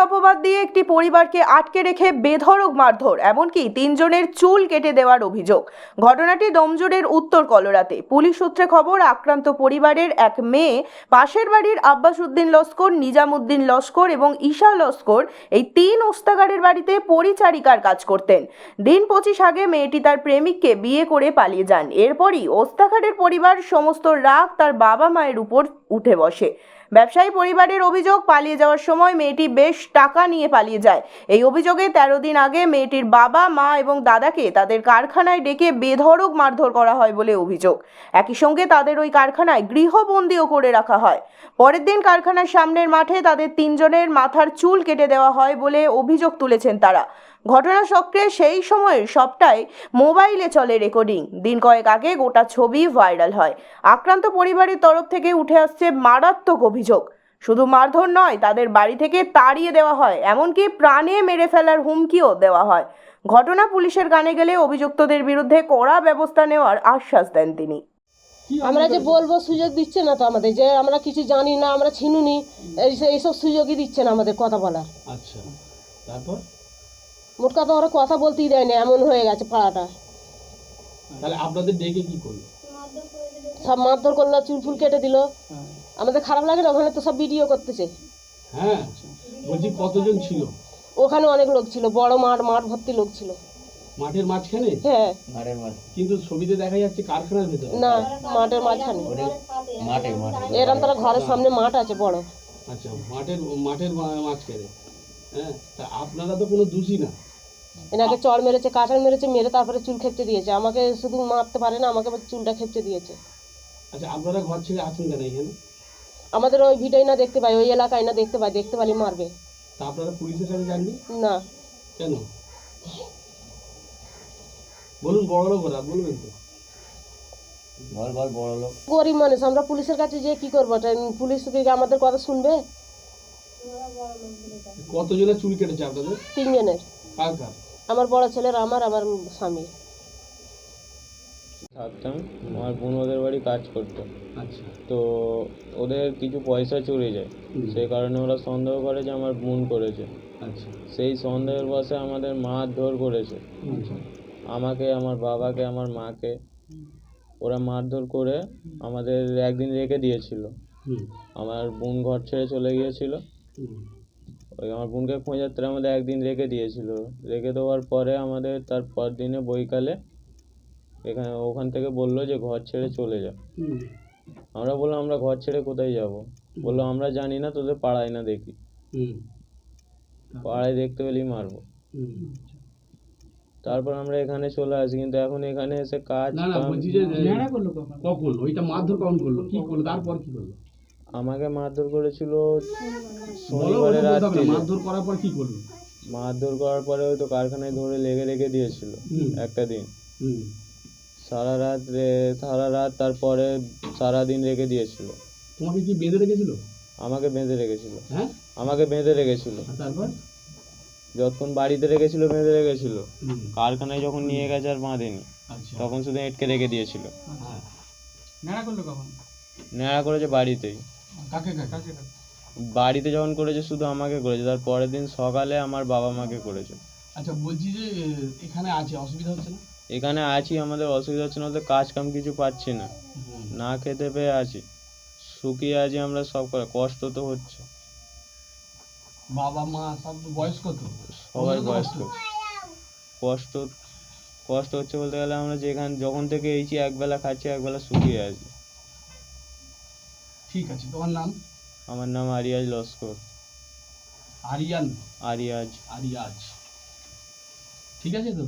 অপবাদ দিয়ে একটি পরিবারকে আটকে রেখে বেধড়ক মারধর, এমনকি 3 জনের চুল কেটে দেওয়ার অভিযোগ। ঘটনাটি ডোমজুড়ের উত্তর কলোরাতে। পুলিশ সূত্রে খবর, আক্রান্ত পরিবারের এক মেয়ে পাশের বাড়ির আব্বাস উদ্দিন লস্কর, নিজামুদ্দিন লস্কর এবং ঈশা লস্কর এই 3 ওস্তাগারের বাড়িতে পরিচারিকার কাজ করতেন। দিন 25 আগে মেয়েটি তার প্রেমিককে বিয়ে করে পালিয়ে যান। এরপরই ওস্তাগারের পরিবার সমস্ত রাগ তার বাবা মায়ের উপর উঠে বসে। ব্যবসায়ী পরিবারের অভিযোগ, পালিয়ে যাওয়ার সময় মেয়েটি বেশ টাকা নিয়ে পালিয়ে যায়। এই অভিযোগে 13 দিন আগে মেয়েটির বাবা, মা এবং দাদাকে তাদের কারখানায় ডেকে বেধড়ক মারধর করা হয় বলে অভিযোগ। একই সঙ্গে তাদের ওই কারখানায় গৃহবন্দীও করে রাখা হয়। পরের দিন কারখানার সামনের মাঠে তাদের 3 জনের মাথার চুল কেটে দেওয়া হয় বলে অভিযোগ তুলেছেন তারা। ঘটনাচক্রে সেই সময়ের সবটাই মোবাইলে চলে রেকর্ডিং। দিন কয়েক আগে গোটা ছবি ভাইরাল হয়। আক্রান্ত পরিবারের তরফ থেকে উঠে আসছে মারাত্মক অভিযোগ। শুধু মারধর নয়, তাদের বাড়ি থেকে তাড়িয়ে দেওয়া হয়, এমনকি প্রাণে মেরে ফেলার হুমকিও দেওয়া হয়। ঘটনা পুলিশের কানে গেলে অভিযুক্তদের বিরুদ্ধে কড়া ব্যবস্থা নেওয়ার আশ্বাস দেন তিনি। আমরা যে বলবো সুযোগ দিচ্ছে না তো আমাদের, যে আমরা কিছু জানি না, আমরা ছিনুনি, এইসব সুযোগই দিচ্ছে না আমাদের কথা বলার। আচ্ছা, তারপর মোট কথা ওরা কথা বলতেই দেয় না, এমন হয়ে গেছে পাড়াটা। তাহলে আপনাদের ডেকে কি করলো? সব মারধর করলো, চুল ফুল কেটে দিল। আমাদের খারাপ লাগে না, ওখানে তো সব ভিডিও করতেছে। হ্যাঁ, বলছি কতজন ছিল ওখানে? অনেক লোক ছিল, বড় মাঠ ভর্তি লোক ছিল। মাঠের মাঝখানে? হ্যাঁ, কিন্তু ছবিতে দেখা যাচ্ছে কারখানার ভেতরে। না, মাঠের মাঝখানে। এরকম তারা ঘরের সামনে মাঠ আছে বড়। আচ্ছা, মাঠের মাঝখানে। হ্যাঁ, তা আপনারা তো কোনো দোষী না। এনাকে চড় মেরেছে, কাঁচার মেরেছে, মেরে তারপরে চুল খেপচে দিয়েছে। আমাকে শুধু মারতে পারে না, আমাকে চুলটা খেপচে দিয়েছে। আচ্ছা, আপনারা ঘর ছেড়ে আছেন কেন এখানে? আমাদের ওই ভিডিওই না দেখতে পাই, ওই এলাকায় না দেখতে পাই, দেখতে পারি মারবে। তা আপনারা পুলিশের কাছে যাননি না। কেন? বলুন, বড় লোক ওরা, বলবেন তো। বড় লোক, গরিব মানুষ, আমরা পুলিশের কাছে যে কি করবো? পুলিশ কি আমাদের কথা শুনবে? কতজনের চুল কেটেছে আপনাদের? 3 জনের। কার কার? আমার বড় ছেলের, আমার স্বামী। থাকতাম, আমার বোন ওদের বাড়ি কাজ করতো। আচ্ছা, তো ওদের কিছু পয়সা চুরি যায়, সেই কারণে ওরা সন্দেহ করে যে আমার বোন করেছে। আচ্ছা, সেই সন্দেহের বশে আমাদের মারধর করেছে। আমাকে, আমার বাবাকে, আমার মাকে ওরা মারধর করে আমাদের একদিন রেখে দিয়েছিল। আমার বোন ঘর ছেড়ে চলে গিয়েছিল। ওই আমার বোনকে খোঁজাতে আমাদের একদিন রেখে দিয়েছিল। রেখে দেওয়ার পরে আমাদের তার পর দিনে বৈকালে ওখান থেকে বললো যে ঘর ছেড়ে চলে যা। আমরা বললাম আমরা ঘর ছেড়ে কোথায় যাব? বললো আমরা জানি না, তোদের পাড়ায় না দেখি, পাড়ায় দেখতে পেলেই মারবো। তারপর আমরা এখানে চলে আসি, কিন্তু এখন এখানে এসে কাজ কখন ওইটা মারধর কখন করলো, কি করলো, তারপর কি করলো? আমাকে মারধর করেছিল শনিবারের রাত্রে। মারধর করার পর কি করলো? মারধর করার পরে ওই তো কারখানায় ধরে রেখে দিয়েছিল একটা দিন। সারা রাত, তারপরে সারাদিন রেখে দিয়েছিল। তোমাকে কি বেঁধে রেখেছিল? আমাকে বেঁধে রেখেছিল। হ্যাঁ, আমাকে বেঁধে রেখেছিল। তারপর যতক্ষণ বাড়িতে রেখেছিল বেঁধে রেখেছিল। কারখানায় যখন নিয়ে গেছে আর বাঁধেনি, তখন শুধু এঁটকে রেখে দিয়েছিল। নেড়া করলো কখন? নেড়া করেছে বাড়িতেই। কাকে? বাড়িতে যখন করেছে শুধু আমাকে করেছে, তার পরের দিন সকালে আমার বাবা মাকে করেছে। আচ্ছা, বলছি যে এখানে আছে, অসুবিধা হচ্ছে না? এখানে আছি, আমাদের অসুবিধা হচ্ছে না, ওদের কাজ কাম কিছু পাচ্ছি না, না খেতে পেয়ে আছি, শুকিয়ে আছি আমরা, সব করে কষ্ট তো হচ্ছে। বাবা মা সব বয়স্ক তো? সবাই বয়স্ক। কষ্ট হচ্ছে বলতে গেলে আমরা যখন থেকে এইছি একবেলা খাচ্ছি, একবেলা শুকিয়ে আছি। ঠিক আছে, তোমার নাম? আমার নাম আরিয়াজ লস্কর। আরিয়াজ। ঠিক আছে তো।